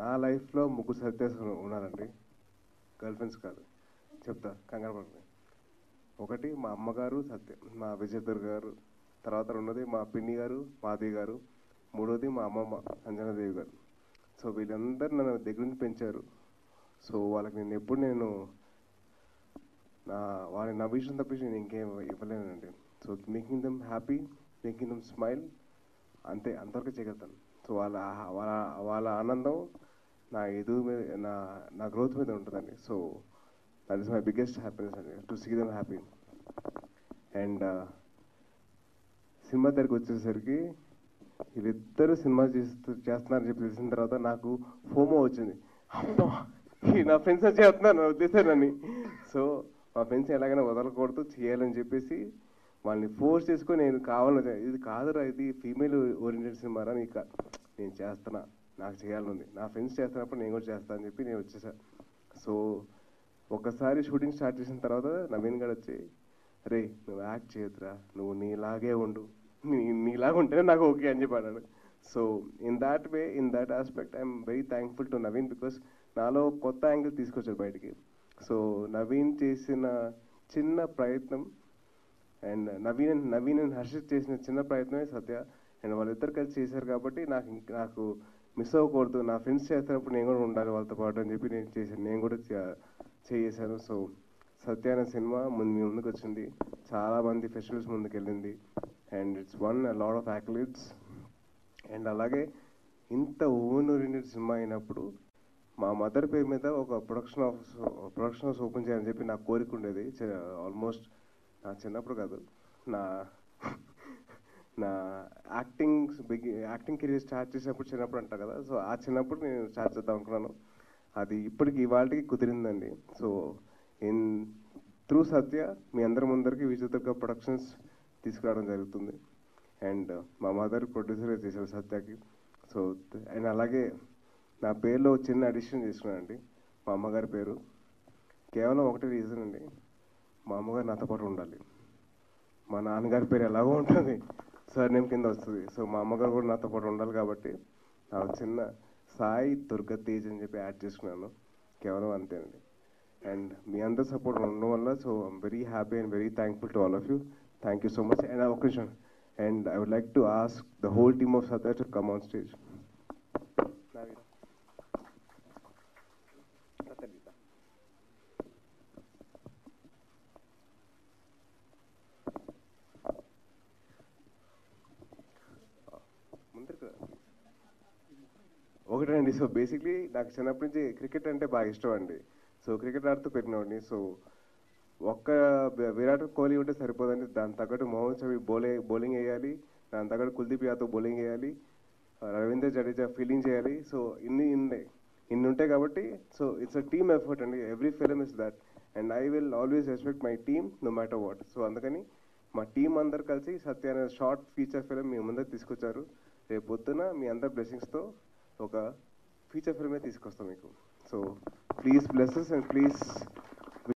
నా లైఫ్లో ముగ్గురు సత్యాస్ ఉన్నారండి, గర్ల్ ఫ్రెండ్స్ కాదు. చెప్తా, కంగారు పడుతుంది. ఒకటి మా అమ్మగారు సత్య, మా విజయదుర్గ గారు. తర్వాత రెండోది మా పిన్ని గారు మాధవి గారు. మూడోది మా అమ్మమ్మ అంజనాదేవి గారు. సో వీళ్ళందరూ నన్ను దగ్గర నుంచి పెంచారు. సో వాళ్ళకి నేను ఎప్పుడు వాళ్ళని నవ్వించడం తప్పించి నేను ఇంకేం ఇవ్వలేనండి. So making them happy, making them smile, అంతే, అంతవరకు చేయగలుగుతాను. సో వాళ్ళ వాళ్ళ వాళ్ళ ఆనందం నా ఎదుగు మీద, నా గ్రోత్ మీద ఉంటుందండి. So that is my biggest happiness అండి, to see them happy. And cinema దగ్గరికి వచ్చేసరికి వీళ్ళిద్దరూ సినిమా చేస్తున్నారని చెప్పి తెలిసిన తర్వాత నాకు ఫోమో వచ్చింది. అమ్మా, నా ఫ్రెండ్స్ చేస్తున్నారు వదిలేశానని. సో మా ఫ్రెండ్స్ ఎలాగైనా వదలకూడదు, చేయాలని చెప్పేసి వాళ్ళని ఫోర్స్ చేసుకొని నేను కావాలని, ఇది కాదురా, ఇది ఫీమేల్ ఓరియంటెడ్ సినిమారా, నేను చేస్తున్నా, నాకు చేయాలని ఉంది, నా ఫ్రెండ్స్ చేస్తున్నప్పుడు నేను కూడా చేస్తాను అని చెప్పి నేను వచ్చేసా. సో ఒకసారి షూటింగ్ స్టార్ట్ చేసిన తర్వాత నవీన్ గారు వచ్చి, రే నువ్వు యాక్ట్ చేయొద్దురా, నువ్వు నీలాగే ఉండు, నీలాగా ఉంటేనే నాకు ఓకే అని చెప్పాడు. So in that way, in that aspect I'm very thankful to Naveen, because నాలో కొత్త యాంగిల్ తీసుకొచ్చాడు బయటికి. సో నవీన్ చేసిన చిన్న ప్రయత్నం, అండ్ నవీన్ అండ్ హర్షిత్ చేసిన చిన్న ప్రయత్నమే సత్య. అండ్ వాళ్ళిద్దరు కలిసి చేశారు కాబట్టి నాకు మిస్ అవ్వకూడదు, నా ఫ్రెండ్స్ చేస్తున్నప్పుడు నేను కూడా ఉండాలి వాళ్ళతో పాటు అని చెప్పి నేను కూడా చేశాను. సో సత్య అనే సినిమా మీ ముందుకు వచ్చింది, చాలామంది ఫెస్టివల్స్ ముందుకు వెళ్ళింది, and it's one lot of accolades. And అలాగే ఇంత ఓన్ ఓరియంటెడ్ సినిమా అయినప్పుడు మా మదర్ పేరు మీద ఒక ప్రొడక్షన్ హౌస్ ఓపెన్ చేయాలని చెప్పి నాకు కోరిక ఉండేది. ఆల్మోస్ట్ నా చిన్నప్పుడు కాదు, నా నా యాక్టింగ్ కెరీర్ స్టార్ట్ చేసినప్పుడు, చిన్నప్పుడు అంటారు కదా, సో ఆ చిన్నప్పుడు నేను స్టార్ట్ చేద్దాం అనుకున్నాను. అది ఇప్పటికి ఇవాళకి కుదిరిందండి. సో త్రూ సత్య మీ అందరి ముందరికి విజయదుర్గ ప్రొడక్షన్స్ తీసుకురావడం జరుగుతుంది. అండ్ మా మదర్ ప్రొడ్యూసర్గా చేశారు సత్యకి. సో అండ్ అలాగే నా పేరులో చిన్న అడిషన్ చేసుకున్నానండి, మా అమ్మగారి పేరు. కేవలం ఒకటే రీజన్ అండి, మా అమ్మగారు నాతో పాటు ఉండాలి. మా నాన్నగారి పేరు ఎలాగో ఉంటుంది, సర్నేమ్ కింద వస్తుంది. సో మా అమ్మగారు కూడా నాతో పాటు ఉండాలి కాబట్టి నాకు చిన్న సాయి దుర్గా తేజ్ అని చెప్పి యాడ్ చేసుకున్నాను, కేవలం అంతేనండి. అండ్ మీ అందరి సపోర్ట్ ఉండడం వల్ల, so I'm very happy and very thankful to all of you. Thank you so much. And ఒక నిమిషం, and I would like to ask the whole team of Satya to come on stage. ఒకటండి, so basically నాకు చిన్నప్పటి నుంచి cricket అంటే బాగా ఇష్టం అండి. సో క్రికెట్ ఆడుతూ పెట్టినవాడిని. సో ఒక్క విరాట్ కోహ్లీ ఉంటే సరిపోదండి, దాని తగ్గట్టు మొహమ్మద్ షమి బౌలింగ్ వేయాలి, దాని తగ్గట్టు కుల్దీప్ యాదవ్ బౌలింగ్ వేయాలి, రవీంద్ర జడేజా ఫీల్డింగ్ చేయాలి. సో ఇన్ని ఉంటాయి కాబట్టి, so it's a team effort అండి. Every film is that, and I will always respect my team no matter what. So అందుకని మా టీం అందరు కలిసి సత్య అనే షార్ట్ ఫీచర్ ఫిలిం మీ ముందర తీసుకొచ్చారు. రేపు పొద్దున మీ అందరి బ్లెస్సింగ్స్తో ఒక ఫీచర్ ఫిల్మే తీసుకొస్తాం మీకు. So please bless us and please